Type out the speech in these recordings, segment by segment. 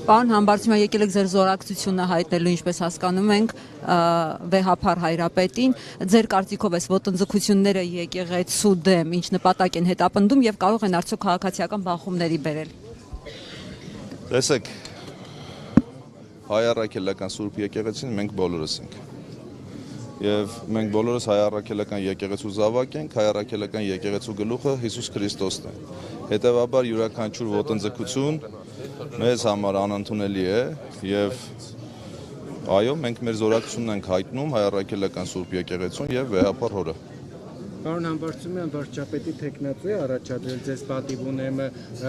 Պարոն Համբարձումյան, եկել եք ձեր զորակցությունը հայտնելու, ինչպես հասկանում ենք, վեհափառ Հայրապետին, ձեր կարծիքով այս ոտնձգությունները եկեղեցու դեմ ինչ նպատակ են հետապնդում եւ կարող են արդյոք քաղաքացիական բախումների բերել։ Տեսեք, հայ առաքելական Սուրբ եկեղեցին մենք բոլորս ենք։ Եվ մենք բոլորս հայ առաքելական եկեղեցու զավակ ենք, հայ առաքելական եկեղեցու գլուխը Հիսուս Քրիստոսն է։ Հետևաբար յուրաքանչյուր ոտնձգություն մեզ համար անընդունելի է եւ այո, մենք մեր զորակցությունն ենք հայտնում հայ առաքելական Սուրբ եկեղեցուն եւ վեհափառ հորը։ Պարոն Համբարձումյան, վարչապետի թեկնածու է առաջադրել ձեզ պատիվ ունեմը,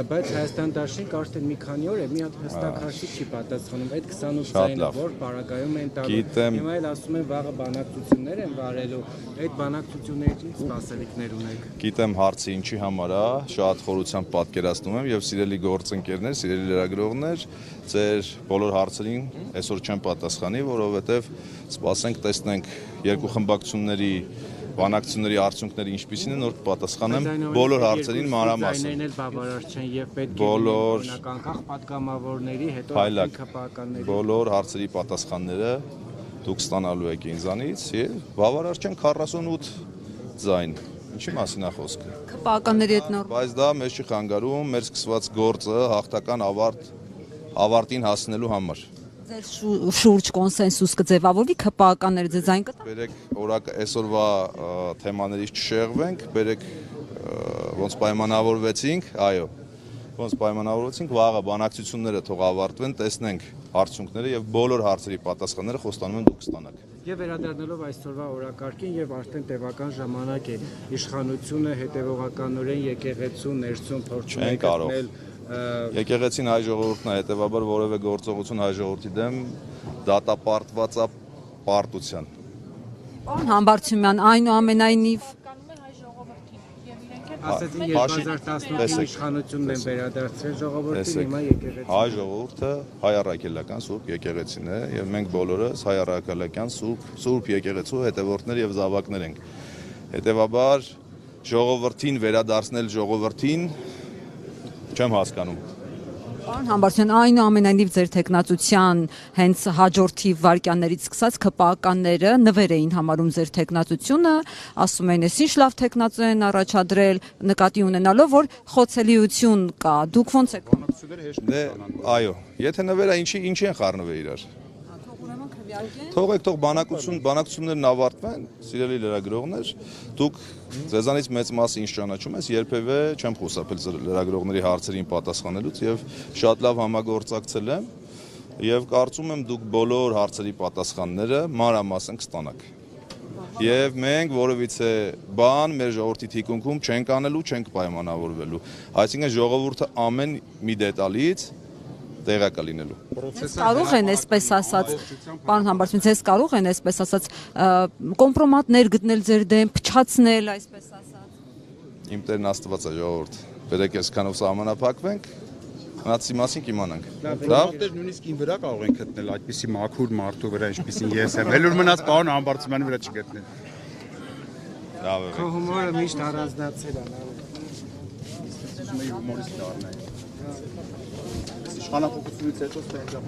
բայց Հայաստան դաշինք արդեն մի քանի օր է մի հատ հստակ հարցի չի պատասխանում։ Այդ 28 ձայնը որ պարագայում են տալու։ Հիմա էլ ասում են վաղը բանակցություններ են վարելու։ Այդ բանակցություններից ինչ սպասելիքներ ունեք։ Գիտեմ հարցը ինչի համար է, շատ խորությամբ պատկերացնում եմ եւ սիրելի գործընկերներ, սիրելի լրագրողներ, ձեր բոլոր հարցերին այսօր չեմ պատասխանի, որովհետեւ սպասենք տեսնենք երկու խմբակցությունների բանակցությունների արդյունքները ինչպիսին են, որ պատասխանեմ բոլոր հարցերին մանրամասն։ Ձայներն էլ բավարար չեն եւ պետք է լինեն անկախ պատգամավորների, հետո ՀԿ-ականների։ Բոլոր հարցերի պատասխանները դուք ստանալու եք ինձանից եւ բավարար չեն 48 ձայն։ Ինչի մասին է խոսքը։ ՀԿ-ականների հետ նոր։ Բայց դա մեզ չի խանգարում մեր սկսված գործը հաղթական ավարտին հասնելու համար։ Ձեր շուրջ կոնսենսուս կձևավորվի ՀԿ-ականները ձեզ այն կտա։ Բերեք օրակը այսօրվա թեմաներից չշեղվենք, բերեք ոնց պայմանավորվեցինք, այո, ոնց պայմանավորվեցինք, վաղը բանակցությունները թող ավարտվեն, տեսնենք արդյունքները եւ բոլոր հարցերի պատասխանները խոստանում եմ դուք կստանաք։ Եվ վերադառնալով այսօրվա օրակարգին եւ արդեն տևական ժամանակ է իշխանությունը հետեւողականորեն եկեղեցու ներսում փորձում է գտնել Եկեղեցին հայ ժողովուրդն է, հետևաբար որևէ գործողություն հայ ժողովրդի դեմ դատապարտված է պարտության։ Պարոն Համբարձումյան, այնուամենայնիվ ասեցին 2018-ին իշխանությունն են վերադարձրել ժողովրդին, հիմա եկեղեցին։ Հայ ժողովուրդը հայ առաքելական Սուրբ եկեղեցին է եւ մենք բոլորս հայ առաքելական Սուրբ եկեղեցու հետևորդներ եւ զավակներ ենք։ Հետևաբար ժողովրդին վերադարձնել ժողովրդին չեմ հասկանում։ Պարոն Համբարձումյան, այնուամենայնիվ ձեր թեկնածության հենց հաջորդի վարքյաններից սկսած ՀԿ-ականները նվեր էին համարում ձեր թեկնածությունը, ասում են, ես ինչ լավ թեկնածու են առաջադրել, նկատի ունենալով, որ խոցելիություն կա։ Դուք ոնց եք։ Այո, եթե նվերը ինչի են խառնվել իրար։ Թողեք թող բանակցություններն ավարտվեն, սիրելի լրագրողներ, դուք ձեզանից մեծ մասը ինչ ճանաչում ես, երբևէ չեմ խուսափել լրագրողների հարցերին պատասխանելուց եւ շատ լավ համագործակցել եմ եւ կարծում եմ դուք բոլոր հարցերի պատասխանները մանրամասն կստանաք։ Եվ մենք որևիցե բան մեր ժողովրդի թիկունքում չենք անելու, չենք պայմանավորվելու։ Այսինքն ժողովուրդը ամեն մի դետալից տեղակա լինելու։ Կարող են այսպես ասած, պարոն Համբարձումյան, ձեզ կարող են այսպես ասած կոմպրոմատներ գտնել ձեր դեմ, փչացնել, այսպես ասած։ Իմ Տերն Աստված է ժողովուրդ։ Բերեք այսքանով սահմանափակվենք, մնացի մասին կիմանանք։ Լավ, նույնիսկ ին վրա կարող են գտնել այդպիսի մաքուր մարդու վրա, ինչպիսին ես եմ։ Էլ որ մնաց պարոն Համբարձումյանի վրա չգտնեն։ Լավ է։ Քո հումորը միշտ առանձնացել է։ Հումորիստ դառնա։ Իշխանապողությունից հետո ստեղծապ։